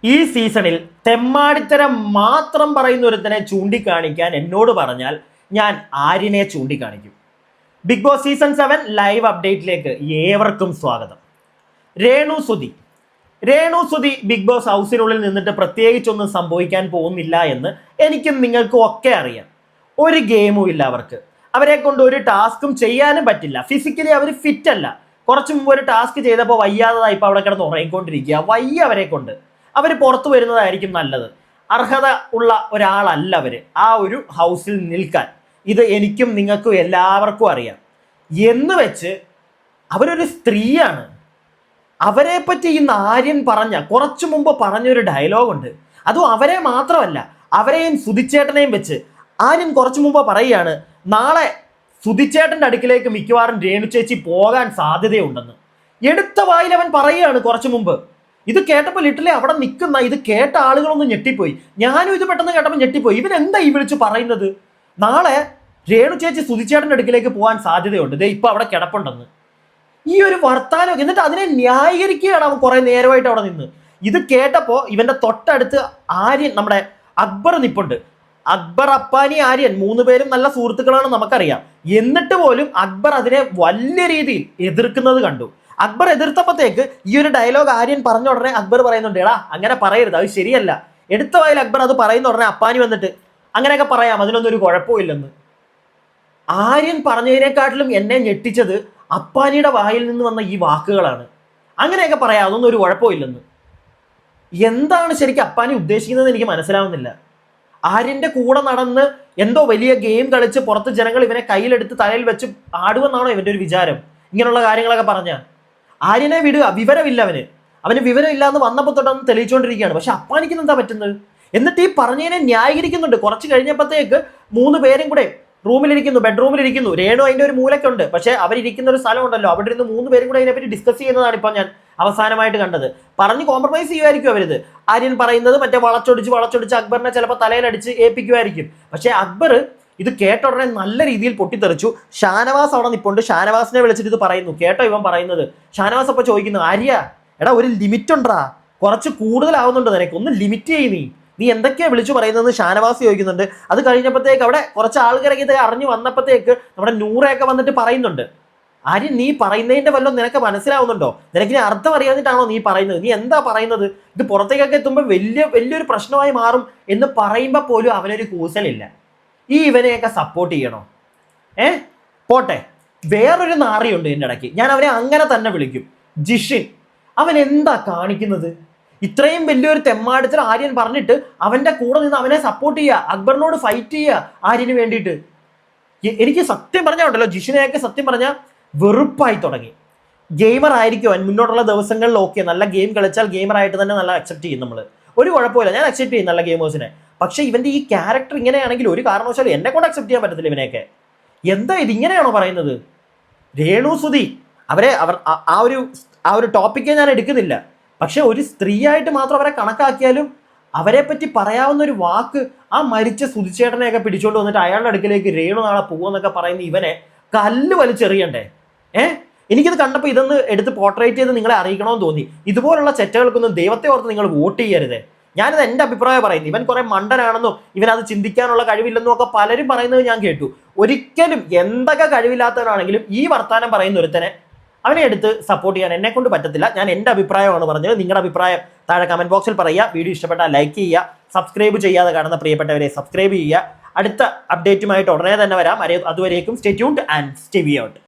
ഈ സീസണിൽ തെമ്മാടിത്തരം മാത്രം പറയുന്ന ഒരുത്തനെ ചൂണ്ടിക്കാണിക്കാൻ എന്നോട് പറഞ്ഞാൽ ഞാൻ ആര്യനെ ചൂണ്ടിക്കാണിക്കും. ബിഗ് ബോസ് സീസൺ 7 ലൈവ് അപ്ഡേറ്റിലേക്ക് ഏവർക്കും സ്വാഗതം. രേണു സുധി ബിഗ് ബോസ് ഹൗസിനുള്ളിൽ നിന്നിട്ട് പ്രത്യേകിച്ചൊന്നും സംഭവിക്കാൻ പോകുന്നില്ല എന്ന് എനിക്കും നിങ്ങൾക്കും ഒക്കെ അറിയാം. ഒരു ഗെയിമും ഇല്ല അവർക്ക്. അവരെ കൊണ്ട് ഒരു ടാസ്കും ചെയ്യാനും പറ്റില്ല. ഫിസിക്കലി അവർ ഫിറ്റ് അല്ല. കുറച്ച് മുമ്പ് ഒരു ടാസ്ക് ചെയ്തപ്പോൾ വയ്യാതായി ഇപ്പോൾ അവിടെ കിടന്ന് ഉറങ്ങിക്കൊണ്ടിരിക്കുക. വയ്യ അവരെ കൊണ്ട്. അവർ പുറത്തു വരുന്നതായിരിക്കും നല്ലത്. അർഹത ഉള്ള ഒരാളല്ല അവർ ആ ഒരു ഹൗസിൽ നിൽക്കാൻ. ഇത് എനിക്കും നിങ്ങൾക്കും എല്ലാവർക്കും അറിയാം. എന്ന് വെച്ച് അവരൊരു സ്ത്രീയാണ്. അവരെ പറ്റി ഇന്ന് ആര്യൻ കുറച്ചു മുമ്പ് പറഞ്ഞൊരു ഡയലോഗുണ്ട്. അതും അവരെ മാത്രമല്ല, അവരെയും സുധിച്ചേട്ടനെയും വെച്ച് ആര്യൻ കുറച്ചു മുമ്പ് പറയുകയാണ്, നാളെ സുധിച്ചേട്ടൻ്റെ അടുക്കിലേക്ക് മിക്കവാറും രേണു ചേച്ചി പോകാൻ സാധ്യതയുണ്ടെന്ന്. എടുത്ത വായിൽ അവൻ പറയുകയാണ് കുറച്ചു മുമ്പ്. ഇത് കേട്ടപ്പോൾ ലിറ്ററലി അവിടെ നിൽക്കുന്ന ഇത് കേട്ട ആളുകളൊന്നും ഞെട്ടിപ്പോയി. ഞാനും ഇത് പെട്ടെന്ന് കേട്ടപ്പോൾ ഞെട്ടിപ്പോയി. ഇവൻ എന്താ ഈ വിളിച്ച് പറയുന്നത്? നാളെ രേണു ചേച്ചി സുധിച്ചേട്ടൻ്റെ അടുക്കിലേക്ക് പോകാൻ സാധ്യതയുണ്ട്, ദേ ഇപ്പൊ അവിടെ കിടപ്പുണ്ടെന്ന്. ഈ ഒരു വർത്താനം, എന്നിട്ട് അതിനെ ന്യായീകരിക്കുകയാണ് അവൻ കുറെ നേരമായിട്ട് അവിടെ നിന്ന്. ഇത് കേട്ടപ്പോൾ ഇവന്റെ തൊട്ടടുത്ത് ആര്യൻ, നമ്മുടെ അക്ബർ നിപ്പുണ്ട്. അക്ബർ, അപ്പാനി, ആര്യൻ 3 പേരും നല്ല സുഹൃത്തുക്കളാണ് നമുക്കറിയാം. എന്നിട്ട് പോലും അക്ബർ അതിനെ വലിയ രീതിയിൽ എതിർക്കുന്നത് കണ്ടു. അക്ബർ എതിർത്തപ്പോഴത്തേക്ക് ഈ ഒരു ഡയലോഗ് ആര്യൻ പറഞ്ഞ ഉടനെ അക്ബർ പറയുന്നുണ്ട്, എടാ അങ്ങനെ പറയരുത്, അത് ശരിയല്ല. എടുത്ത വായിൽ അക്ബർ അത് പറയുന്ന ഉടനെ അപ്പാനി വന്നിട്ട് അങ്ങനെയൊക്കെ പറയാം, അതിനൊന്നും ഒരു കുഴപ്പമില്ലെന്ന്. ആര്യൻ പറഞ്ഞതിനെക്കാട്ടിലും എന്നെ ഞെട്ടിച്ചത് അപ്പാനിയുടെ വായിൽ നിന്ന് വന്ന ഈ വാക്കുകളാണ്. അങ്ങനെയൊക്കെ പറയാം, അതൊന്നും ഒരു കുഴപ്പമില്ലെന്ന്. എന്താണ് ശരിക്കും അപ്പാനി ഉദ്ദേശിക്കുന്നത് എനിക്ക് മനസ്സിലാവുന്നില്ല. ആര്യന്റെ കൂടെ നടന്ന് എന്തോ വലിയ ഗെയിം കളിച്ച് പുറത്ത് ജനങ്ങൾ ഇവനെ കയ്യിലെടുത്ത് തലയിൽ വെച്ച് ആടുമെന്നാണോ ഇവന്റെ ഒരു വിചാരം? ഇങ്ങനെയുള്ള കാര്യങ്ങളൊക്കെ പറഞ്ഞ ആര്യനെ വിടുക. വിവരമില്ല അവന് വിവരമില്ല എന്ന് വന്നപ്പോൾ തൊട്ടൊന്ന് തെളിയിച്ചുകൊണ്ടിരിക്കുകയാണ്. പക്ഷെ അപ്പാനിക്ക് എന്താ പറ്റുന്നത്? എന്നിട്ട് ഈ പറഞ്ഞതിനെ ന്യായീകരിക്കുന്നുണ്ട്. കുറച്ച് കഴിഞ്ഞപ്പോഴത്തേക്ക് 3 പേരും കൂടെ റൂമിലിരിക്കുന്നു, ബെഡ്റൂമിലിരിക്കുന്നു. രേണു അതിന്റെ ഒരു മൂലക്കുണ്ട്. പക്ഷെ അവരിയ്ക്കുന്ന ഒരു സ്ഥലം ഉണ്ടല്ലോ, അവിടെ ഇരുന്ന് 3 പേരും കൂടെ അതിനെപ്പറ്റി ഡിസ്കസ് ചെയ്യുന്നതാണ് ഇപ്പൊ ഞാൻ അവസാനമായിട്ട് കണ്ടത്. പറഞ്ഞ് കോംപ്രമൈസ് ചെയ്യുമായിരിക്കും അവരിത്. ആര്യൻ പറയുന്നത് മറ്റേ വളച്ചൊടിച്ച് അക്ബറിനെ ചിലപ്പോൾ തലയിലടിച്ച് ഏൽപ്പിക്കുമായിരിക്കും. പക്ഷെ അക്ബർ ഇത് കേട്ട ഉടനെ നല്ല രീതിയിൽ പൊട്ടിത്തെറിച്ചു. ഷാനവാസ് അവിടെ നിൽപ്പുണ്ട്. ഷാനവാസിനെ വിളിച്ചിട്ട് ഇത് പറയുന്നു. കേട്ടോ ഇവൻ പറയുന്നത്? ഷാനവാസ് അപ്പോൾ ചോദിക്കുന്നു, ആര്യ എടാ ഒരു ലിമിറ്റ് ഉണ്ടാ, കുറച്ച് കൂടുതലാവുന്നുണ്ട് നിനക്ക്, ഒന്ന് ലിമിറ്റ് ചെയ്യ്, നീ എന്തൊക്കെയാണ് വിളിച്ചു പറയുന്നതെന്ന് ഷാനവാസ് ചോദിക്കുന്നുണ്ട്. അത് കഴിഞ്ഞപ്പോഴത്തേക്ക് അവിടെ കുറച്ച് ആൾക്കാരൊക്കെ ഇത് അറിഞ്ഞു വന്നപ്പോഴത്തേക്ക് നമ്മുടെ നൂറയൊക്കെ വന്നിട്ട് പറയുന്നുണ്ട്, ആര്യൻ നീ പറയുന്നതിന്റെ വല്ലതും നിനക്ക് മനസ്സിലാവുന്നുണ്ടോ? നിനക്കിനി അർത്ഥം അറിയാഞ്ഞിട്ടാണോ നീ പറയുന്നത്? നീ എന്താ പറയുന്നത്? ഇത് പുറത്തേക്കൊക്കെ എത്തുമ്പോൾ വലിയൊരു പ്രശ്നമായി മാറും എന്ന് പറയുമ്പോൾ പോലും അവനൊരു കൂസലില്ല. ഈ ഇവനെയൊക്കെ സപ്പോർട്ട് ചെയ്യണോ? പോട്ടെ, വേറൊരു നാറിയുണ്ട് എൻ്റെ ഇടയ്ക്ക്, ഞാൻ അവനെ അങ്ങനെ തന്നെ വിളിക്കും, ജിഷിൻ. അവൻ എന്താ കാണിക്കുന്നത്? ഇത്രയും വലിയൊരു തെമ്മാടിത്തരം ആര്യൻ പറഞ്ഞിട്ട് അവന്റെ കൂടെ നിന്ന് അവനെ സപ്പോർട്ട് ചെയ്യുക, അക്ബറിനോട് ഫൈറ്റ് ചെയ്യുക ആര്യന് വേണ്ടിയിട്ട്. എനിക്ക് സത്യം പറഞ്ഞാൽ ഉണ്ടല്ലോ, ജിഷിനെയൊക്കെ സത്യം പറഞ്ഞാൽ വെറുപ്പായി തുടങ്ങി. ഗെയിമർ ആയിരിക്കും അവൻ മുന്നോട്ടുള്ള ദിവസങ്ങളിൽ. ഓക്കെ, നല്ല ഗെയിം കളിച്ചാൽ ഗെയിമറായിട്ട് തന്നെ നല്ല അക്സെപ്റ്റ് ചെയ്യും നമ്മൾ, ഒരു കുഴപ്പമില്ല, ഞാൻ അക്സെപ്റ്റ് ചെയ്യും നല്ല ഗെയിമേഴ്സിനെ. പക്ഷെ ഇവന്റെ ഈ ക്യാരക്ടർ ഇങ്ങനെയാണെങ്കിൽ ഒരു കാരണവശാലും എന്നെ കൊണ്ട് അക്സെപ്റ്റ് ചെയ്യാൻ പറ്റത്തില്ല ഇവനെയൊക്കെ. എന്താ ഇത്, ഇങ്ങനെയാണോ പറയുന്നത്? രേണു സുധി അവരെ ആ ഒരു ടോപ്പിക്കേ ഞാൻ എടുക്കുന്നില്ല. പക്ഷെ ഒരു സ്ത്രീയായിട്ട് മാത്രം അവരെ കണക്കാക്കിയാലും അവരെ പറ്റി പറയാവുന്ന ഒരു വാക്ക്, ആ മരിച്ച സുധിച്ചേട്ടനെയൊക്കെ പിടിച്ചോണ്ട് വന്നിട്ട് അയാളുടെ അടുക്കിലേക്ക് രേണു നാളെ പോകുമെന്നൊക്കെ പറയുന്ന ഇവനെ കല്ല് വലിച്ചെറിയണ്ടേ? എനിക്കിത് കണ്ടപ്പോൾ ഇതൊന്ന് എടുത്ത് പോർട്രേറ്റ് ചെയ്ത് നിങ്ങളെ അറിയിക്കണമെന്ന് തോന്നി. ഇതുപോലുള്ള ചെറ്റകൾക്കൊന്നും ദൈവത്തെ ഓർത്ത് നിങ്ങൾ വോട്ട് ചെയ്യരുതേ. ഞാനിത് എൻ്റെ അഭിപ്രായം പറയുന്നു. ഇവൻ കുറെ മണ്ടനാണെന്നും ഇവനത് ചിന്തിക്കാനുള്ള കഴിവില്ലെന്നും ഒക്കെ പലരും പറയുന്നത് ഞാൻ കേട്ടു. ഒരിക്കലും എന്തൊക്കെ കഴിവില്ലാത്തവനാണെങ്കിലും ഈ വർത്താനം പറയുന്ന ഒരുത്തനെ അവനെ എടുത്ത് സപ്പോർട്ട് ചെയ്യാൻ എന്നെ കൊണ്ട് പറ്റത്തില്ല. ഞാൻ എൻ്റെ അഭിപ്രായമാണ് പറഞ്ഞത്. നിങ്ങളുടെ അഭിപ്രായം താഴെ കമന്റ് ബോക്സിൽ പറയുക. വീഡിയോ ഇഷ്ടപ്പെട്ടാൽ ലൈക്ക് ചെയ്യുക. സബ്സ്ക്രൈബ് ചെയ്യാതെ കാണുന്ന പ്രിയപ്പെട്ടവരെ സബ്സ്ക്രൈബ് ചെയ്യുക. അടുത്ത അപ്ഡേറ്റുമായിട്ട് ഉടനെ തന്നെ വരാം. അതുവരേക്കും stay tuned and stay out.